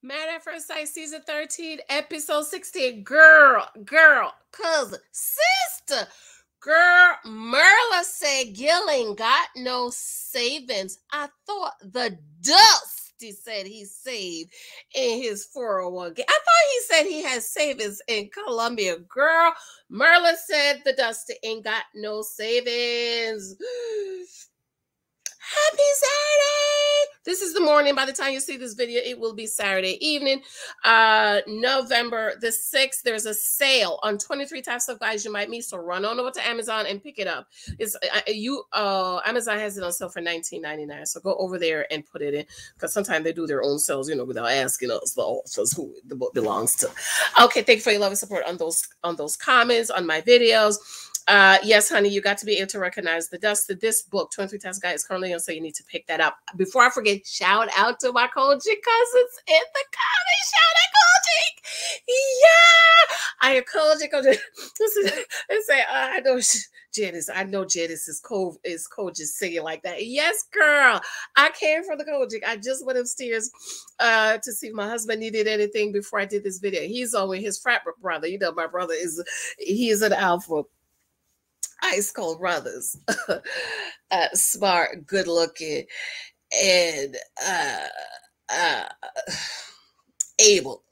Mad at First Sight, season 13, episode 16. Girl, cousin, sister. Girl, MYRLA said GILL ain't got no savings. I thought the Dusty said he saved in his 401k. I thought he said he has savings in Colombia. Girl, MYRLA said the Dusty ain't got no savings. Happy Saturday! This is the morning. By the time you see this video, it will be Saturday evening, November the 6th. There's a sale on 23 types of guys you might meet. So run on over to Amazon and pick it up. Amazon has it on sale for $19.99. So go over there and put it in, because sometimes they do their own sales, without asking us who the book belongs to. Okay, thank you for your love and support on those comments on my videos. Yes, honey, you got to be able to recognize the dust. This book, 23 Task Guide, is currently on, so you need to pick that up. Before I forget, shout out to my Kojic cousins in the comments. Shout out Kojic. Yeah, I am Kojic. They say, I know Janice. I know Janice is Kojic singing like that. Yes, girl. I came for the Kojic. I just went upstairs to see if my husband needed anything before I did this video. He's on with his frat brother. My brother he's an alpha. Ice cold brothers, smart, good looking, and able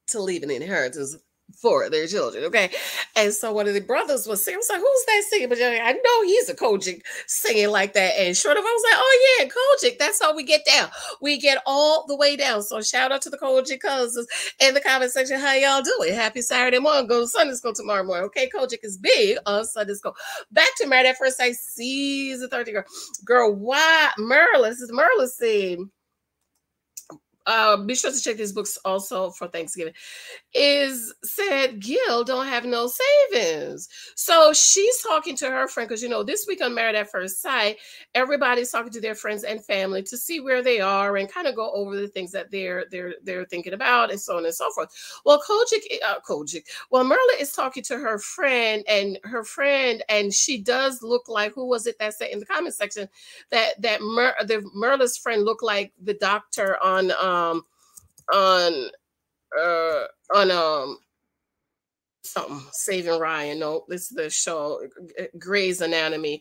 to leave an inheritance for their children. Okay. And so one of the brothers was singing. I was like, who's that singing? But I know he's a Kojic singing like that. And short of, I was like, oh yeah, Kojic. That's how we get down. We get all the way down. So shout out to the Kojic cousins in the comment section. How y'all doing? Happy Saturday morning. Go to Sunday school tomorrow morning. Okay. Kojic is big on Sunday school. Back to Mad at First Sight, season 13. Girl, why MYRLA? This is MYRLA scene. Be sure to check these books also for Thanksgiving. Said GILL don't have no savings. So she's talking to her friend, because this week on Married at First Sight, everybody's talking to their friends and family to see where they are and kind of go over the things that they're thinking about, and so on and so forth. Well, MYRLA is talking to her friend, and she does look like, who was it that said in the comment section that MYRLA's friend looked like the doctor on something Saving Ryan. No, this is the show Grey's Anatomy.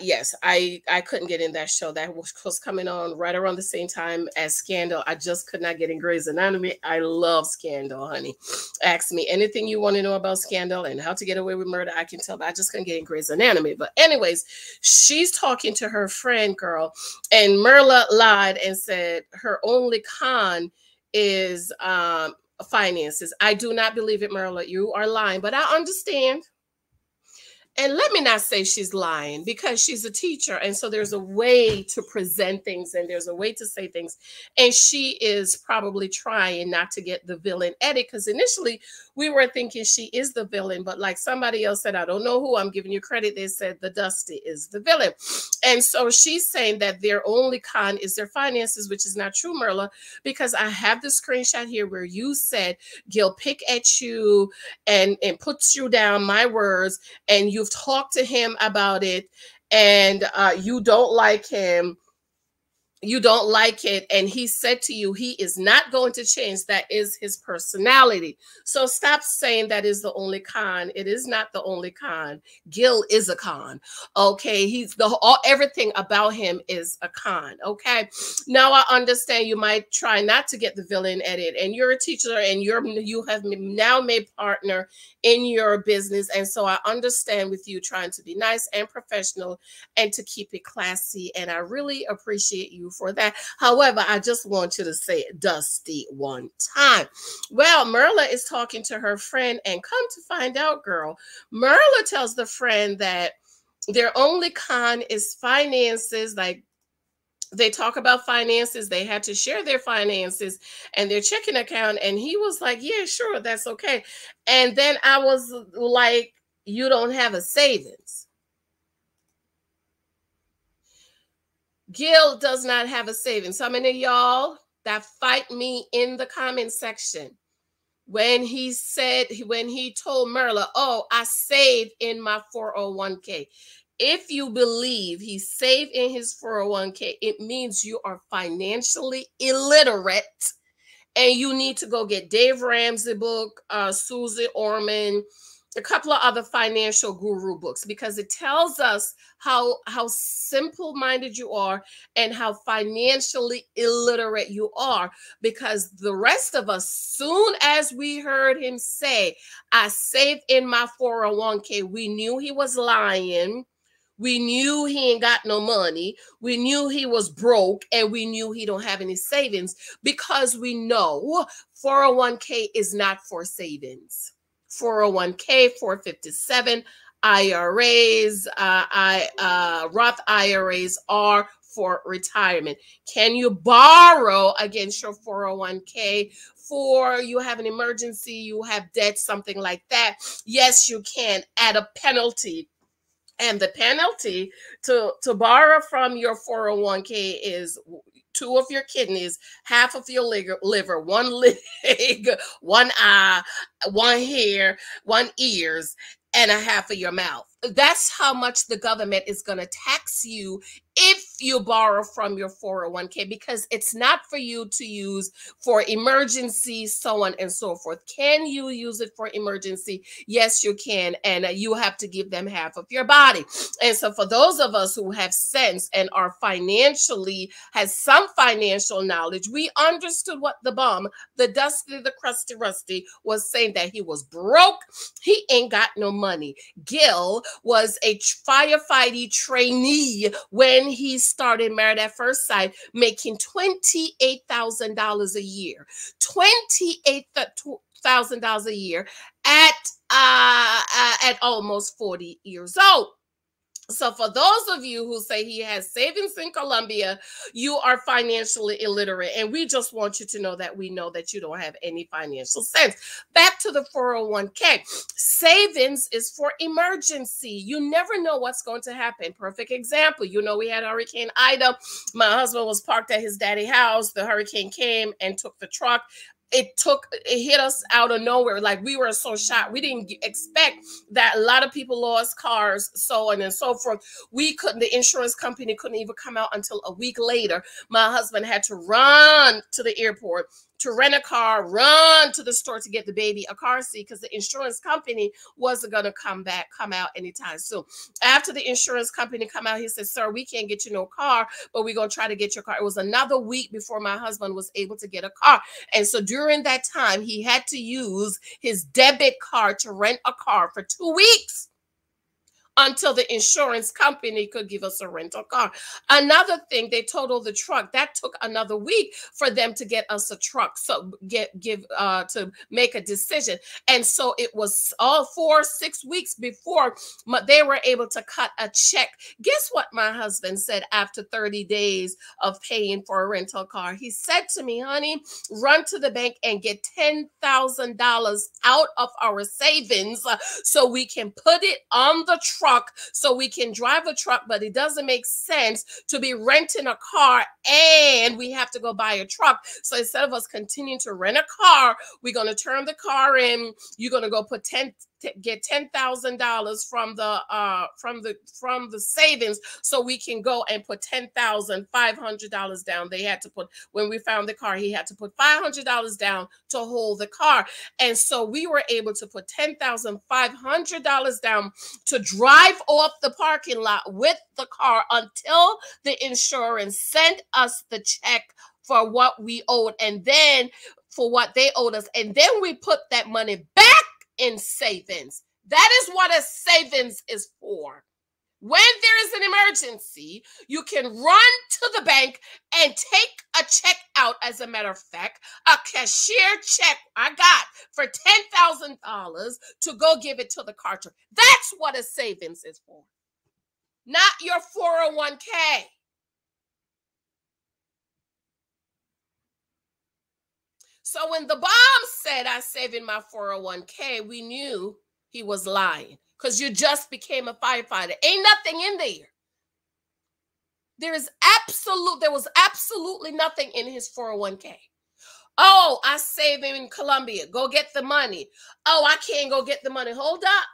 Yes, I couldn't get in that show. That was coming on right around the same time as Scandal. I just could not get in Grey's Anatomy. I love Scandal, honey. Ask me anything you want to know about Scandal and how to get away with murder. I can tell, but I just couldn't get in Grey's Anatomy. But anyways, she's talking to her friend, girl, and MYRLA lied and said her only con is finances. I do not believe it, MYRLA. You are lying, but I understand. And let me not say she's lying, because she's a teacher. And so there's a way to present things and there's a way to say things. And she is probably trying not to get the villain edit, because initially we were thinking she is the villain. But like somebody else said, I don't know who, I'm giving you credit, they said the Dusty is the villain. And so she's saying that their only con is their finances, which is not true, MYRLA, because I have the screenshot here where you said GILL pick at you and puts you down, my words, and you've talked to him about it, and you don't like him. You don't like it. And he said to you, he is not going to change. That is his personality. So stop saying that is the only con. It is not the only con. GILL is a con. Okay. Everything about him is a con. Okay. Now I understand you might try not to get the villain edit, and you're a teacher and you have now made partner in your business. And so I understand with you trying to be nice and professional and to keep it classy. And I really appreciate you for that. However, I just want you to say it Dusty one time. Well, MYRLA is talking to her friend, and come to find out, girl, MYRLA tells the friend that their only con is finances. Like, they talk about finances. They had to share their finances and their checking account. And he was like, yeah, sure, that's okay. And then I was like, you don't have a savings. GILL does not have a savings. How many of y'all that fight me in the comment section when he told MYRLA, oh, I saved in my 401k? If you believe he saved in his 401k, it means you are financially illiterate And you need to go get Dave Ramsey book, Susie Orman, a couple of other financial guru books, because it tells us how simple-minded you are and how financially illiterate you are. Because the rest of us, soon as we heard him say, I saved in my 401k, we knew he was lying. We knew he ain't got no money. We knew he was broke, and we knew he don't have any savings, because we know 401k is not for savings. 401k, 457, IRAs, Roth IRAs are for retirement. Can you borrow against your 401k for you have an emergency, you have debt, something like that? Yes, you can, at a penalty. And the penalty to borrow from your 401k is 2 of your kidneys, half of your liver, 1 leg, 1 eye, 1 hair, 1 ears, and a half of your mouth. That's how much the government is going to tax you if you borrow from your 401k, because it's not for you to use for emergency, so on and so forth. Can you use it for emergency? Yes, you can. And you have to give them half of your body. And so for those of us who have sense and are financially, has some financial knowledge, we understood what the bum, the dusty, the crusty, rusty was saying, that he was broke. He ain't got no money. GILL was a firefighting trainee when he started Married at First Sight, making $28,000 a year. $28,000 a year at almost 40 years old. So for those of you who say he has savings in Colombia, you are financially illiterate. And we just want you to know that we know that you don't have any financial sense. Back to the 401k. Savings is for emergency. You never know what's going to happen. Perfect example. You know, we had Hurricane Ida. My husband was parked at his daddy's house. The hurricane came and took the truck. It hit us out of nowhere. Like, we were so shocked. We didn't expect that. A lot of people lost cars, so on and so forth. The insurance company couldn't even come out until a week later. My husband had to run to the airport to rent a car, run to the store to get the baby a car seat, because the insurance company wasn't going to come out anytime soon. After the insurance company come out, he said, sir, we can't get you no car, but we're going to try to get your car. It was another week before my husband was able to get a car. And so during that time, he had to use his debit card to rent a car for 2 weeks, until the insurance company could give us a rental car. Another thing, they totaled the truck. That took another week for them to get us a truck. So to make a decision. And so it was all 4-6 weeks before they were able to cut a check. Guess what my husband said after 30 days of paying for a rental car? He said to me, honey, run to the bank and get $10,000 out of our savings so we can put it on the truck, so we can drive a truck. But it doesn't make sense to be renting a car and we have to go buy a truck. So instead of us continuing to rent a car, we're going to turn the car in. You're going to go get $10,000 from the savings, so we can go and put $10,500 down. They had to put, when we found the car, he had to put $500 down to hold the car. And so we were able to put $10,500 down to drive off the parking lot with the car until the insurance sent us the check for what we owed, and then for what they owed us. And then we put that money back in savings. That is what a savings is for. When there is an emergency, you can run to the bank and take a check out. As a matter of fact, a cashier check I got for $10,000 to go give it to the carter. That's what a savings is for, not your 401k. So when the bomb said, I save in my 401k, we knew he was lying, because you just became a firefighter. Ain't nothing in there. There was absolutely nothing in his 401k. Oh, I save him in Colombia. Go get the money. Oh, I can't go get the money. Hold up.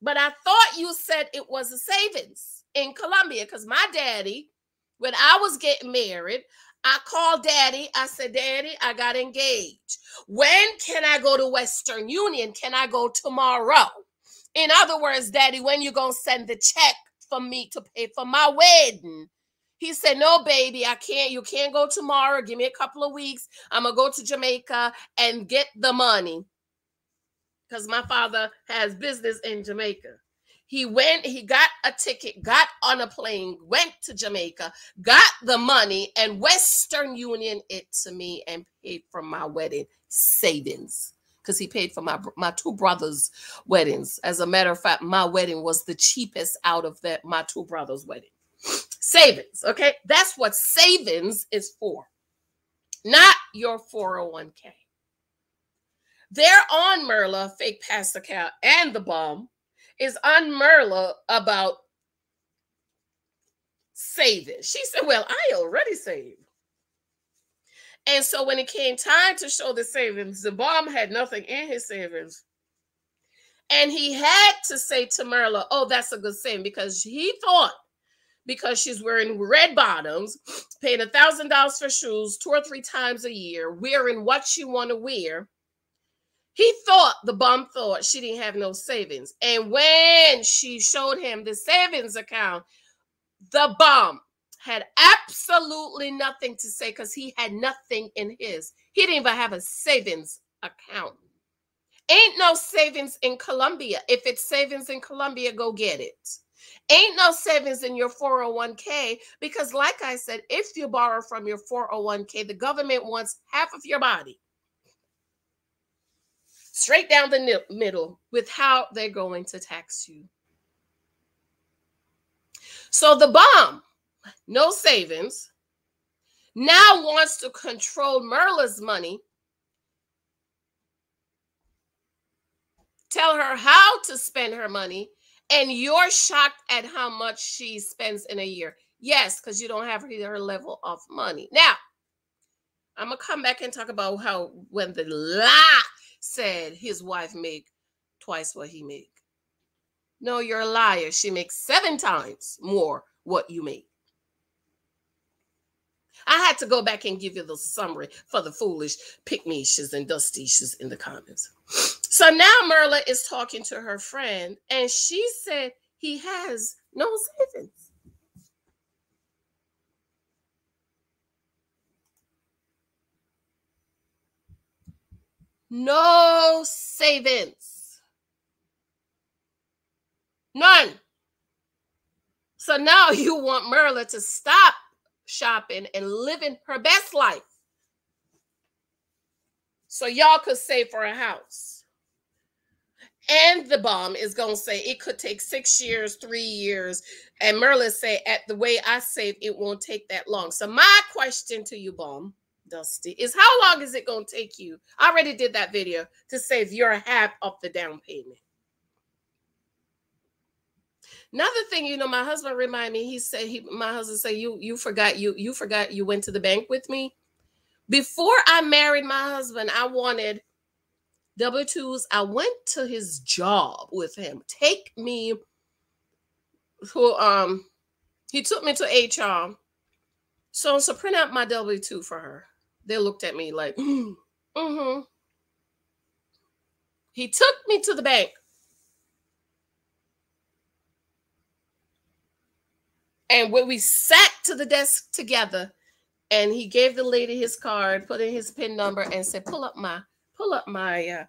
But I thought you said it was a savings in Colombia, because my daddy, when I was getting married, I called Daddy. I said, Daddy, I got engaged. When can I go to Western Union? Can I go tomorrow? In other words, Daddy, when you going to send the check for me to pay for my wedding? He said, no, baby, I can't. You can't go tomorrow. Give me a couple of weeks. I'm going to go to Jamaica and get the money. Because my father has business in Jamaica. He went, he got a ticket, got on a plane, went to Jamaica, got the money, and Western Union it to me and paid for my wedding savings. Because he paid for my two brothers' weddings. As a matter of fact, my wedding was the cheapest out of my two brothers' wedding. Savings, okay? That's what savings is for. Not your 401k. They're on MYRLA, fake pass account, and the bomb is on MYRLA about saving. She said, well, I already saved. And so when it came time to show the savings, the bomb had nothing in his savings. And he had to say to MYRLA, oh, that's a good saving, because he thought, because she's wearing red bottoms, paying $1,000 for shoes 2 or 3 times a year, wearing what she want to wear, he thought, the bomb thought, she didn't have no savings. And when she showed him the savings account, the bomb had absolutely nothing to say because he had nothing in his. He didn't even have a savings account. Ain't no savings in Colombia. If it's savings in Colombia, go get it. Ain't no savings in your 401k because, like I said, if you borrow from your 401k, the government wants half of your body. Straight down the middle with how they're going to tax you. So the bomb, no savings, now wants to control MYRLA's money, tell her how to spend her money, and you're shocked at how much she spends in a year. Yes, because you don't have her level of money. Now, I'm going to come back and talk about how when the lie said his wife make twice what he make. No, you're a liar. She makes 7 times more what you make. I had to go back and give you the summary for the foolish pick-me-shes and dusty-shes in the comments. So now MYRLA is talking to her friend, and she said he has no savings. No savings. None. So now you want MYRLA to stop shopping and living her best life so y'all could save for a house. And the bomb is going to say it could take 6 years, 3 years. And MYRLA say, at the way I save, it won't take that long. So my question to you, bomb, Dusty, is how long is it going to take you? I already did that video to save your half of the down payment. Another thing, you know, my husband reminded me, he said, my husband said, you forgot you went to the bank with me. Before I married my husband, I wanted W-2s. I went to his job with him. He took me to HR. So print out my W-2 for her. They looked at me like, mm-hmm. He took me to the bank. And when we sat to the desk together, and he gave the lady his card, put in his PIN number, and said, pull up my account.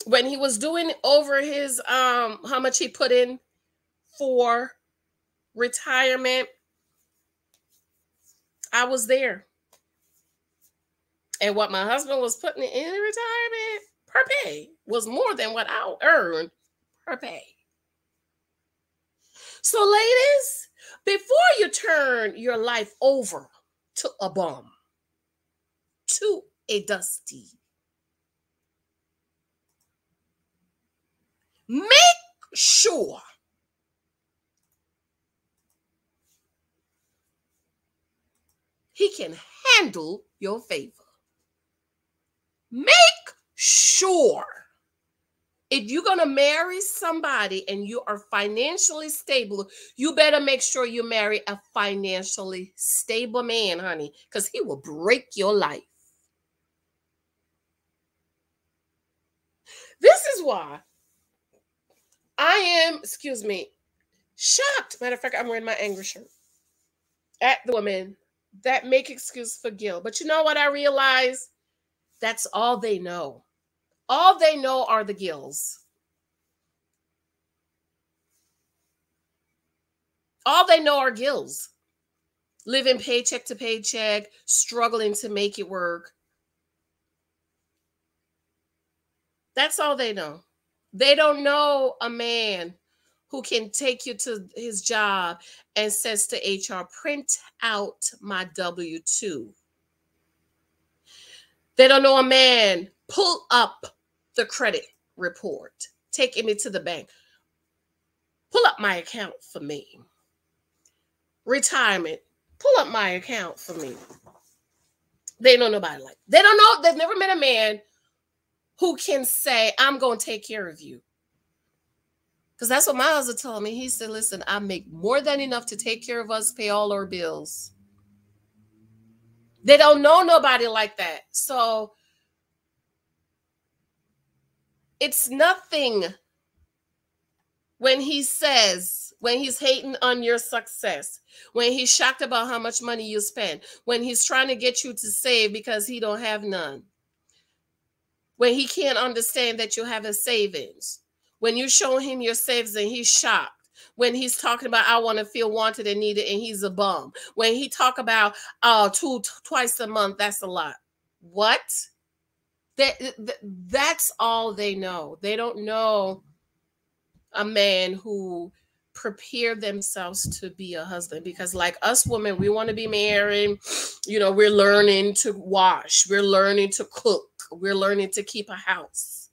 When he was doing over his how much he put in for retirement, I was there. And what my husband was putting in retirement per pay was more than what I earned per pay. So ladies, before you turn your life over to a bomb, to a Dusty, make sure he can handle your favor. Make sure If you're going to marry somebody and you are financially stable, you better make sure you marry a financially stable man, honey, because he will break your life. This is why I am, excuse me, shocked. Matter of fact, I'm wearing my angry shirt at the women that make excuse for GILL. But you know what I realize? That's all they know. All they know are the GILLs. All they know are GILLs. Living paycheck to paycheck, struggling to make it work. That's all they know. They don't know a man who can take you to his job and says to HR, print out my W-2. They don't know a man, pull up the credit report, taking me to the bank. Pull up my account for me. Retirement, pull up my account for me. They know nobody like that. They don't know, they've never met a man who can say, I'm going to take care of you. Because that's what my husband told me. He said, listen, I make more than enough to take care of us, pay all our bills. They don't know nobody like that. So it's nothing when he says, when he's hating on your success, when he's shocked about how much money you spend, when he's trying to get you to save because he don't have none, when he can't understand that you have a savings, when you show him your savings and he's shocked, when he's talking about, I want to feel wanted and needed and he's a bum, when he talk about twice a month, that's a lot. What? That's all they know. They don't know a man who prepared themselves to be a husband, because like us women, we want to be married. You know, we're learning to wash. We're learning to cook. We're learning to keep a house.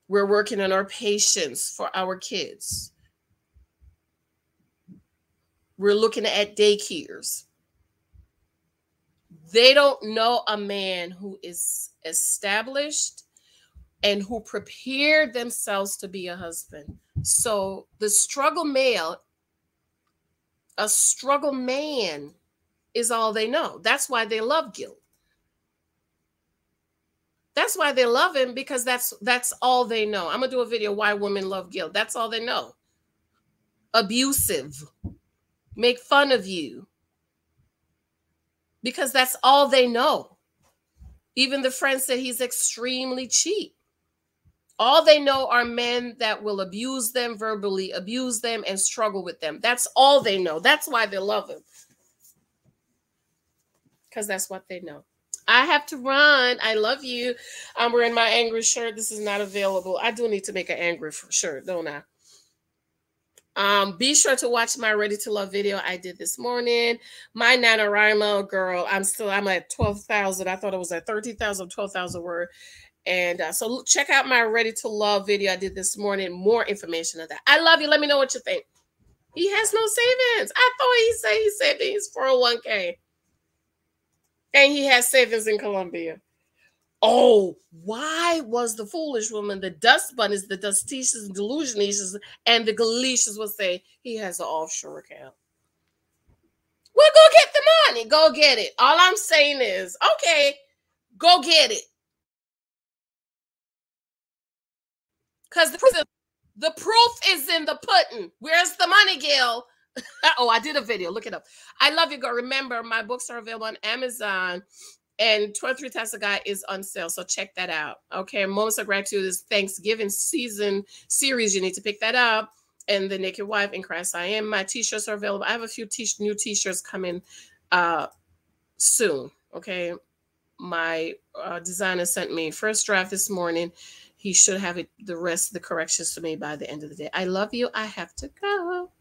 We're working on our patience for our kids. We're looking at daycares. They don't know a man who is established and who prepared themselves to be a husband. So the struggle male, a struggle man is all they know. That's why they love GILL. That's why they love him, because that's all they know. I'm going to do a video why women love GILL. That's all they know. Abusive. Make fun of you. Because that's all they know. Even the friend said he's extremely cheap. All they know are men that will abuse them, verbally abuse them, and struggle with them. That's all they know. That's why they love him. Because that's what they know. I have to run. I love you. I'm wearing my angry shirt. This is not available. I do need to make an angry shirt, don't I? Be sure to watch my Ready to Love video I did this morning. My NaNoWriMo, girl, I'm at 12,000. I thought it was at 30,000, 12,000 word. And so check out my Ready to Love video I did this morning. More information on that. I love you. Let me know what you think. He has no savings. I thought he said he saved his 401k. And he has savings in Colombia. Oh, why was the foolish woman, the dust bunnies, the dusticious, delusionicious, and the galicious would say he has an offshore account? Well, go get the money. Go get it. All I'm saying is, okay, go get it. Because the proof is in the pudding. Where's the money, GILL? Oh, I did a video. Look it up. I love you, girl. Remember, my books are available on Amazon. And 23 Types of Guy is on sale, so check that out. Okay, Moments of Gratitude is Thanksgiving season series. You need to pick that up. And The Naked Wife and Christ I Am. My t-shirts are available. I have a few new t-shirts coming soon. Okay, my designer sent me first draft this morning. He should have the rest of the corrections to me by the end of the day. I love you. I have to go.